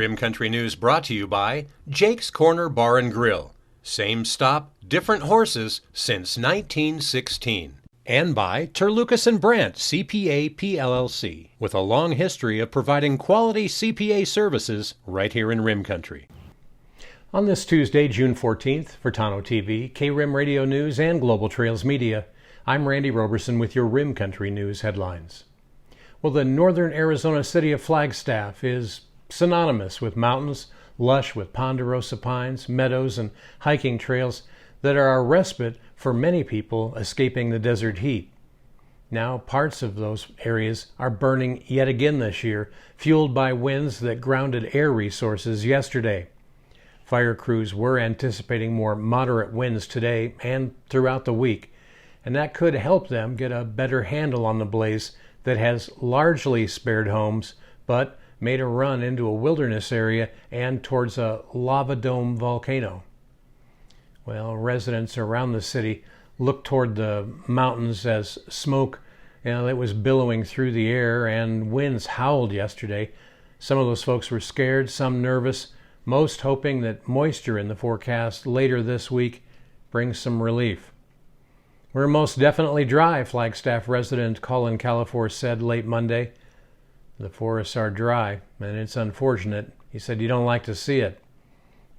Rim Country News brought to you by Jake's Corner Bar and Grill. Same stop, different horses since 1916. And by Terlucas and Brandt, CPA PLLC, with a long history of providing quality CPA services right here in Rim Country. On this Tuesday, June 14th, for Tonto-TV, K-Rim Radio News, and Global Trails Media, I'm Randy Roberson with your Rim Country News headlines. Well, the northern Arizona city of Flagstaff is synonymous with mountains, lush with ponderosa pines, meadows, and hiking trails that are a respite for many people escaping the desert heat. Now, parts of those areas are burning yet again this year, fueled by winds that grounded air resources yesterday. Fire crews were anticipating more moderate winds today and throughout the week, and that could help them get a better handle on the blaze that has largely spared homes, but made a run into a wilderness area and towards a lava dome volcano. Well, residents around the city looked toward the mountains as smoke, that was billowing through the air, and winds howled yesterday. Some of those folks were scared, some nervous, most hoping that moisture in the forecast later this week brings some relief. We're most definitely dry, Flagstaff resident Colin Califor said late Monday. The forests are dry, and it's unfortunate. He said you don't like to see it.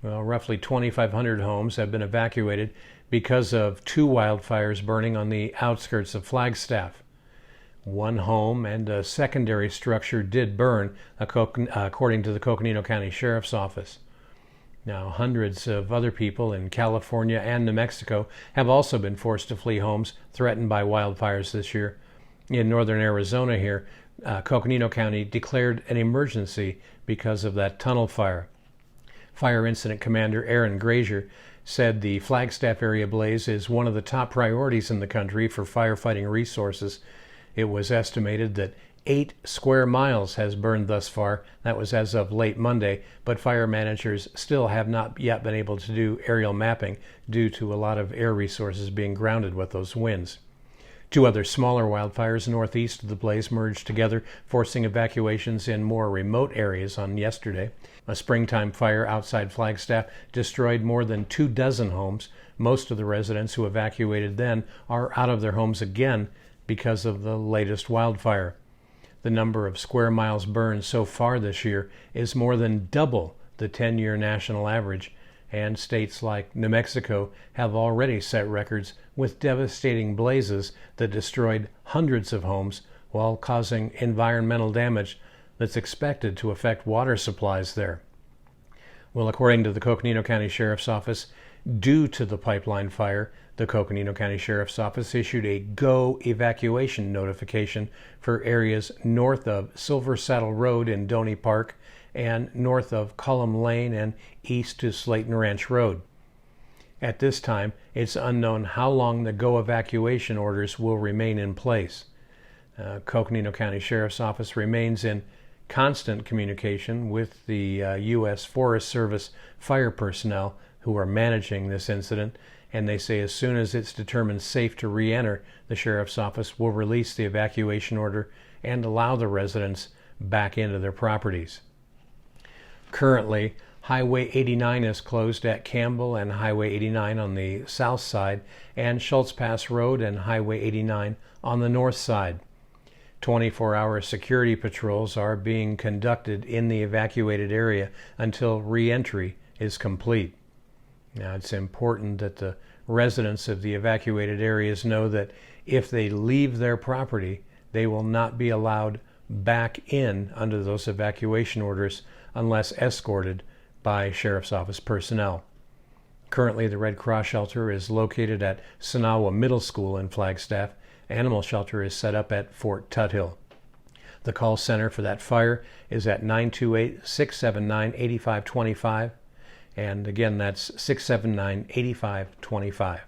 Well, roughly 2,500 homes have been evacuated because of 2 wildfires burning on the outskirts of Flagstaff. 1 home and a secondary structure did burn, according to the Coconino County Sheriff's Office. Now, hundreds of other people in California and New Mexico have also been forced to flee homes threatened by wildfires this year. In northern Arizona here, Coconino County declared an emergency because of that tunnel fire. Fire Incident Commander Aaron Grazier said the Flagstaff area blaze is one of the top priorities in the country for firefighting resources. It was estimated that 8 square miles has burned thus far. That was as of late Monday, but fire managers still have not yet been able to do aerial mapping due to a lot of air resources being grounded with those winds. 2 other smaller wildfires northeast of the blaze merged together, forcing evacuations in more remote areas on yesterday. A springtime fire outside Flagstaff destroyed more than 24 homes. Most of the residents who evacuated then are out of their homes again because of the latest wildfire. The number of square miles burned so far this year is more than double the 10-year national average, and states like New Mexico have already set records with devastating blazes that destroyed hundreds of homes while causing environmental damage that's expected to affect water supplies there. Well, according to the Coconino County Sheriff's Office, due to the pipeline fire, the Coconino County Sheriff's Office issued a go evacuation notification for areas north of Silver Saddle Road in Doney Park and north of Cullum Lane and east to Slayton Ranch Road. At this time, it's unknown how long the go evacuation orders will remain in place. Coconino County Sheriff's Office remains in constant communication with the U.S. Forest Service fire personnel who are managing this incident, and they say as soon as it's determined safe to re-enter, the Sheriff's Office will release the evacuation order and allow the residents back into their properties. Currently, Highway 89 is closed at Campbell and Highway 89 on the south side, and Schultz Pass Road and Highway 89 on the north side. 24-hour security patrols are being conducted in the evacuated area until re-entry is complete. Now, it's important that the residents of the evacuated areas know that if they leave their property, they will not be allowed back in under those evacuation orders unless escorted by Sheriff's Office personnel. Currently, the Red Cross shelter is located at Sonawa Middle School in Flagstaff. Animal shelter is set up at Fort Tuthill. The call center for that fire is at 928-679-8525. And again, that's 679-8525.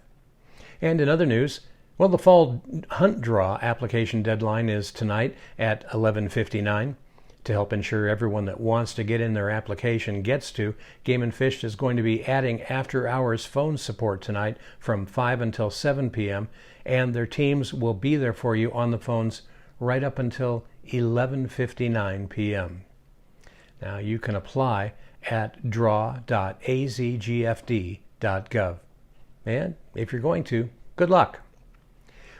And in other news, well, the fall hunt draw application deadline is tonight at 11:59. To help ensure everyone that wants to get in their application gets to, Game & Fish is going to be adding after-hours phone support tonight from 5 until 7 p.m., and their teams will be there for you on the phones right up until 11:59 p.m. Now you can apply at draw.azgfd.gov. And if you're going to, good luck.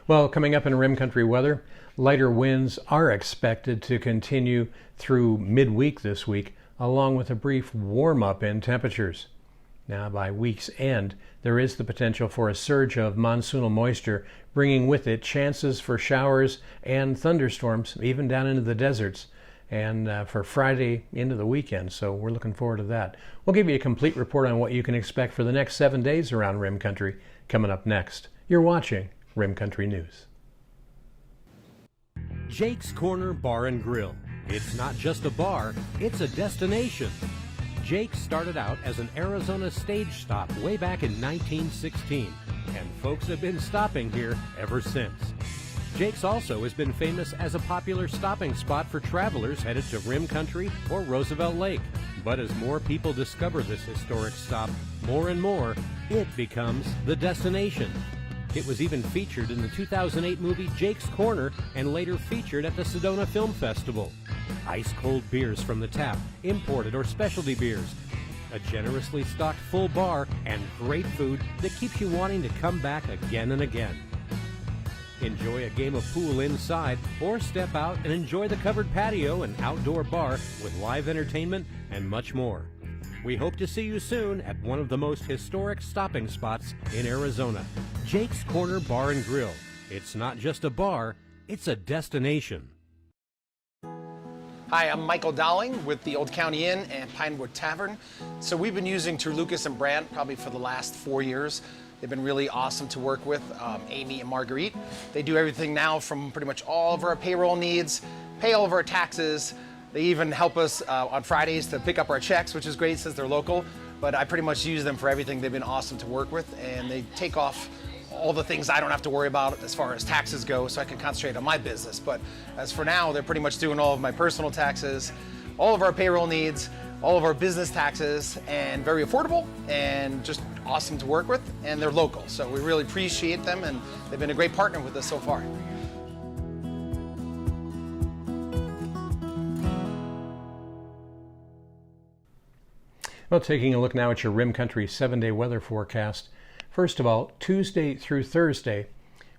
Well, coming up in Rim Country weather, lighter winds are expected to continue through midweek this week, along with a brief warm-up in temperatures. Now, by week's end, there is the potential for a surge of monsoonal moisture, bringing with it chances for showers and thunderstorms, even down into the deserts, and for Friday into the weekend. So we're looking forward to that. We'll give you a complete report on what you can expect for the next 7 days around Rim Country coming up next. You're watching Rim Country News. Jake's Corner Bar and Grill. It's not just a bar, it's a destination. Jake started out as an Arizona stage stop way back in 1916, and folks have been stopping here ever since. Jake's also has been famous as a popular stopping spot for travelers headed to Rim Country or Roosevelt Lake. But as more people discover this historic stop, more and more, it becomes the destination. It was even featured in the 2008 movie Jake's Corner and later featured at the Sedona Film Festival. Ice-cold beers from the tap, imported or specialty beers, a generously stocked full bar, and great food that keeps you wanting to come back again and again. Enjoy a game of pool inside or step out and enjoy the covered patio and outdoor bar with live entertainment and much more. We hope to see you soon at one of the most historic stopping spots in Arizona, Jake's Corner Bar and Grill. It's not just a bar, it's a destination. Hi, I'm Michael Dowling with the Old County Inn and Pinewood Tavern. So we've been using Lucas and Brandt probably for the last 4 years. They've been really awesome to work with, Amy and Marguerite. They do everything now from pretty much all of our payroll needs, pay all of our taxes. They even help us on Fridays to pick up our checks, which is great since they're local. But I pretty much use them for everything. They've been awesome to work with, and they take off all the things I don't have to worry about as far as taxes go, so I can concentrate on my business. But as for now, they're pretty much doing all of my personal taxes, all of our payroll needs, all of our business taxes, and very affordable and just awesome to work with, and they're local. So we really appreciate them, and they've been a great partner with us so far. Well, taking a look now at your Rim Country 7-day weather forecast. First of all, Tuesday through Thursday,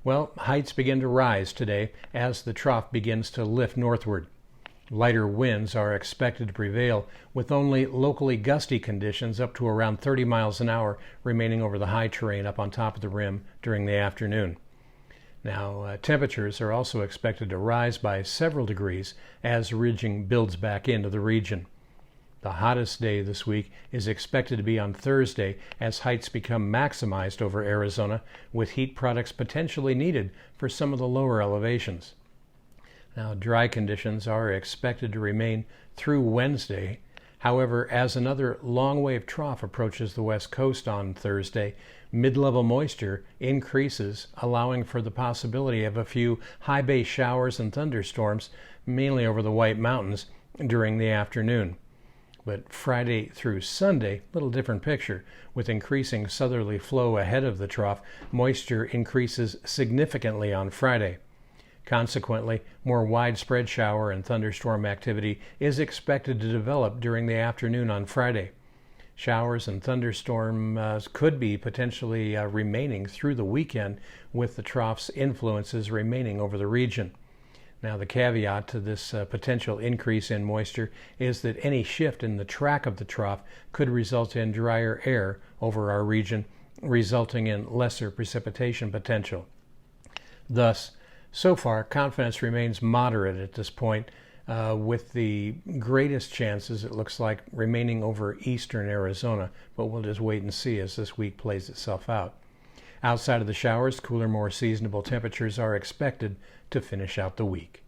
well, heights begin to rise today as the trough begins to lift northward. Lighter winds are expected to prevail, with only locally gusty conditions up to around 30 miles an hour remaining over the high terrain up on top of the rim during the afternoon. Now, temperatures are also expected to rise by several degrees as ridging builds back into the region. The hottest day this week is expected to be on Thursday as heights become maximized over Arizona, with heat products potentially needed for some of the lower elevations. Now, dry conditions are expected to remain through Wednesday. However, as another long wave trough approaches the west coast on Thursday, mid-level moisture increases, allowing for the possibility of a few high base showers and thunderstorms, mainly over the White Mountains, during the afternoon. But Friday through Sunday, little different picture. With increasing southerly flow ahead of the trough, moisture increases significantly on Friday. Consequently, more widespread shower and thunderstorm activity is expected to develop during the afternoon on Friday. Showers and thunderstorms could be potentially remaining through the weekend, with the trough's influences remaining over the region. Now, the caveat to this potential increase in moisture is that any shift in the track of the trough could result in drier air over our region, resulting in lesser precipitation potential. Thus, so far, confidence remains moderate at this point, with the greatest chances, it looks like, remaining over eastern Arizona, but we'll just wait and see as this week plays itself out. Outside of the showers, cooler, more seasonable temperatures are expected to finish out the week.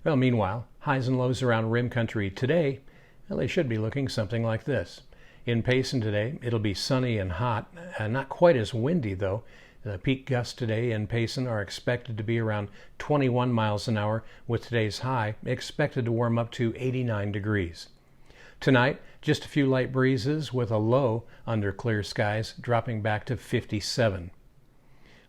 Well, meanwhile, highs and lows around Rim Country today, well, they should be looking something like this. In Payson today, it'll be sunny and hot, not quite as windy though. The peak gusts today in Payson are expected to be around 21 miles an hour, with today's high expected to warm up to 89 degrees. Tonight, just a few light breezes with a low under clear skies, dropping back to 57.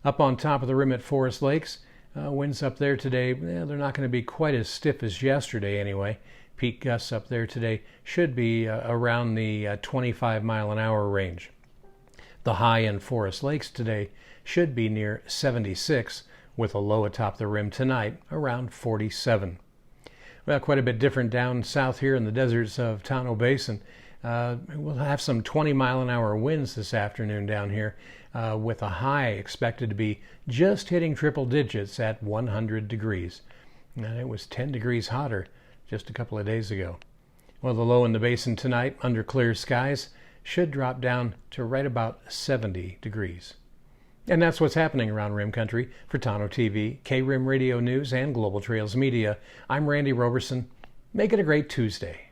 Up on top of the rim at Forest Lakes, winds up there today, they're not going to be quite as stiff as yesterday anyway. Peak gusts up there today should be around the 25 mile an hour range. The high in Forest Lakes today should be near 76, with a low atop the rim tonight around 47. Well, quite a bit different down south here in the deserts of Tonto Basin. We'll have some 20 mile an hour winds this afternoon down here, with a high expected to be just hitting triple digits at 100 degrees. And it was 10 degrees hotter just a couple of days ago. Well, the low in the basin tonight, under clear skies, should drop down to right about 70 degrees. And that's what's happening around Rim Country. For Tonto-TV, K-Rim Radio News, and Global Trails Media, I'm Randy Roberson. Make it a great Tuesday.